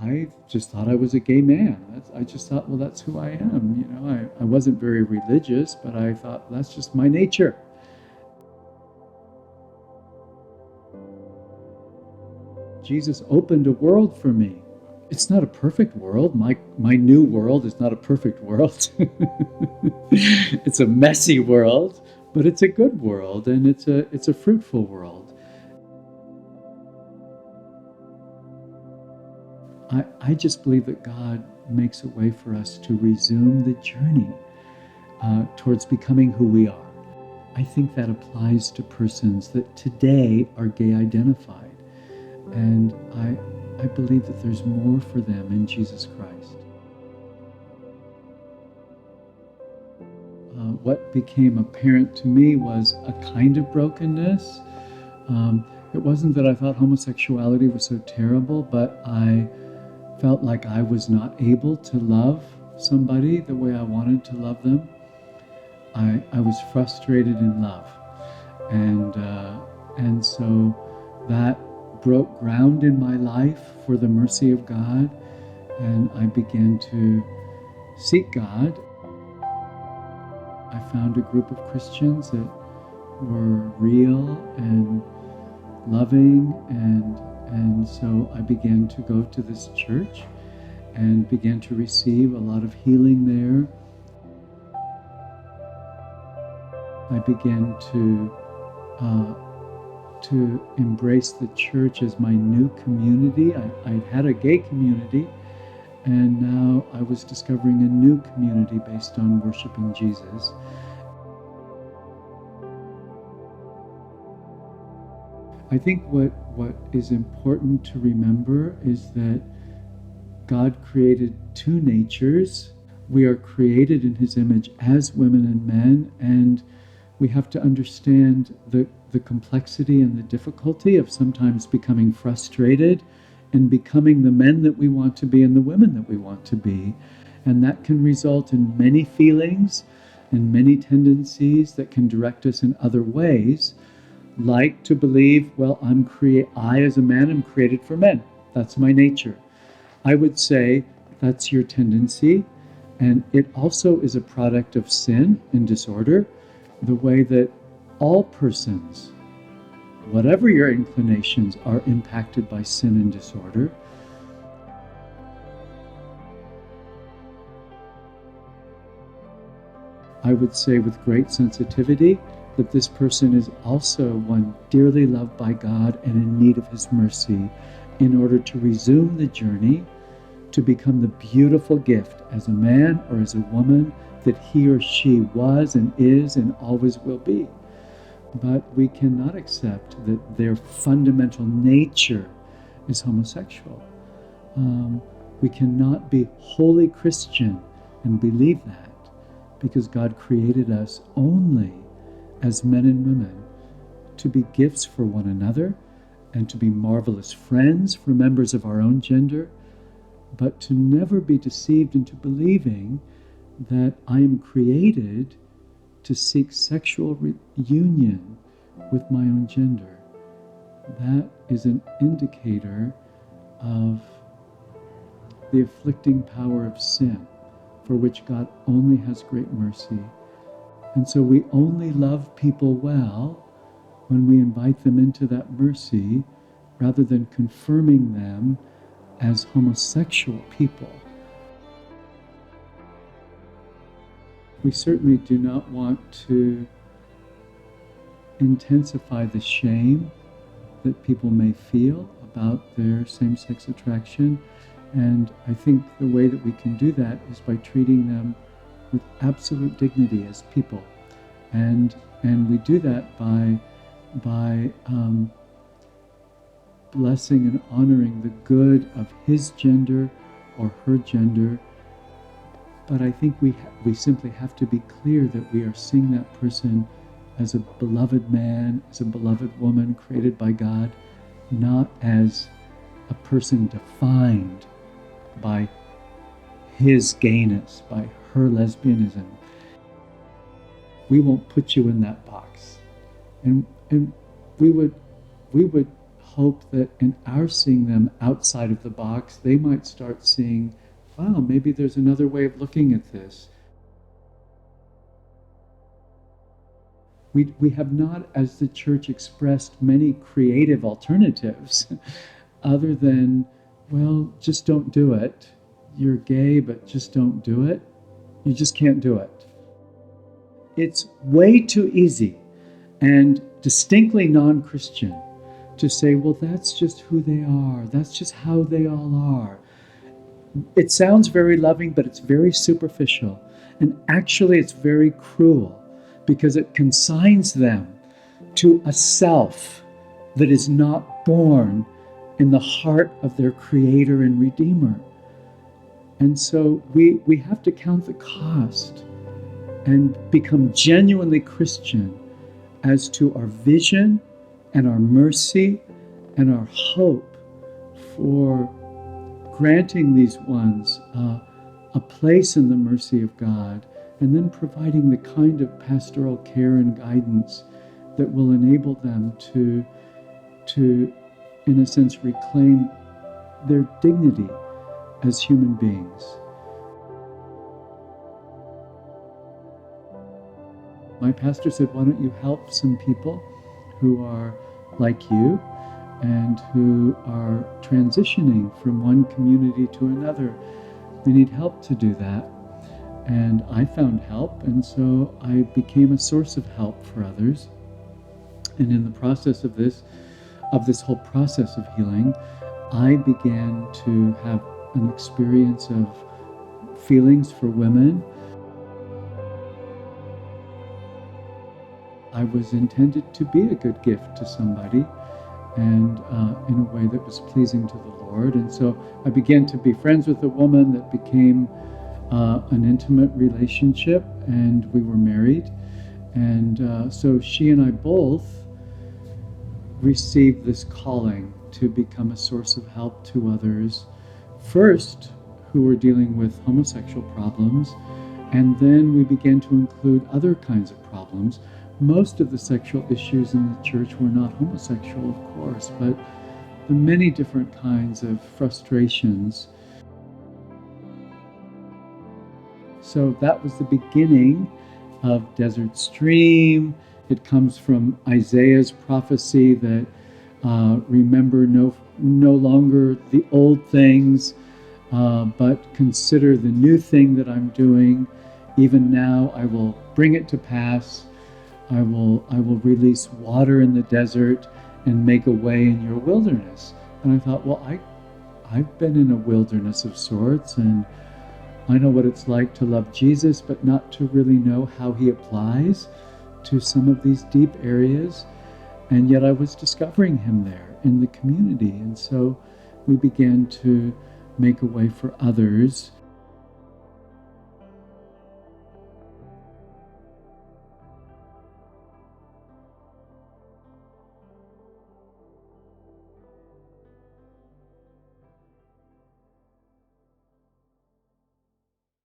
I just thought I was a gay man. I just thought, well, that's who I am. You know, I wasn't very religious, but I thought that's just my nature. Jesus opened a world for me. It's not a perfect world. My new world is not a perfect world. It's a messy world, but it's a good world, and it's a fruitful world. I just believe that God makes a way for us to resume the journey towards becoming who we are. I think that applies to persons that today are gay identified. And I believe that there's more for them in Jesus Christ. What became apparent to me was a kind of brokenness. It wasn't that I thought homosexuality was so terrible, but I felt like I was not able to love somebody the way I wanted to love them. I was frustrated in love. And so that broke ground in my life for the mercy of God, and I began to seek God. I found a group of Christians that were real and loving, and so I began to go to this church and began to receive a lot of healing there. I began to embrace the church as my new community. I had a gay community, and now I was discovering a new community based on worshiping Jesus. I think what is important to remember is that God created two natures. We are created in His image as women and men, and we have to understand the complexity and the difficulty of sometimes becoming frustrated and becoming the men that we want to be and the women that we want to be. And that can result in many feelings and many tendencies that can direct us in other ways, like to believe, well, I as a man am created for men. That's my nature. I would say that's your tendency, and it also is a product of sin and disorder, the way that all persons, whatever your inclinations, are impacted by sin and disorder. I would say with great sensitivity that this person is also one dearly loved by God and in need of His mercy in order to resume the journey to become the beautiful gift as a man or as a woman that he or she was and is and always will be. But we cannot accept that their fundamental nature is homosexual. We cannot be wholly Christian and believe that, because God created us only as men and women to be gifts for one another and to be marvelous friends for members of our own gender, but to never be deceived into believing that I am created to seek sexual union with my own gender. That is an indicator of the afflicting power of sin, for which God only has great mercy. And so we only love people well when we invite them into that mercy, rather than confirming them as homosexual people. We certainly do not want to intensify the shame that people may feel about their same-sex attraction. And I think the way that we can do that is by treating them with absolute dignity as people. And we do that by blessing and honoring the good of his gender or her gender. But I think we simply have to be clear that we are seeing that person as a beloved man, as a beloved woman created by God, not as a person defined by his gayness, by her lesbianism. We won't put you in that box. And we would hope that in our seeing them outside of the box, they might start seeing, wow, maybe there's another way of looking at this. We have not, as the church, expressed many creative alternatives other than, well, just don't do it. You're gay, but just don't do it. You just can't do it. It's way too easy and distinctly non-Christian to say, well, that's just who they are. That's just how they all are. It sounds very loving, but it's very superficial. And actually, it's very cruel because it consigns them to a self that is not born in the heart of their Creator and Redeemer. And so we have to count the cost and become genuinely Christian as to our vision and our mercy and our hope for granting these ones a place in the mercy of God, and then providing the kind of pastoral care and guidance that will enable them to in a sense, reclaim their dignity as human beings. My pastor said, why don't you help some people who are like you and who are transitioning from one community to another? They need help to do that. And I found help, and so I became a source of help for others. And in the process of this whole process of healing, I began to have an experience of feelings for women. I was intended to be a good gift to somebody, and in a way that was pleasing to the Lord. And so I began to be friends with a woman that became an intimate relationship, and we were married. And so she and I both received this calling to become a source of help to others, first who were dealing with homosexual problems, and then we began to include other kinds of problems. Most of the sexual issues in the church were not homosexual, of course, but the many different kinds of frustrations. So that was the beginning of Desert Stream. It comes from Isaiah's prophecy that remember no longer the old things, but consider the new thing that I'm doing. Even now I will bring it to pass. I will release water in the desert and make a way in your wilderness. And I thought, well, I've been in a wilderness of sorts, and I know what it's like to love Jesus, but not to really know how he applies to some of these deep areas. And yet I was discovering him there in the community. And so we began to make a way for others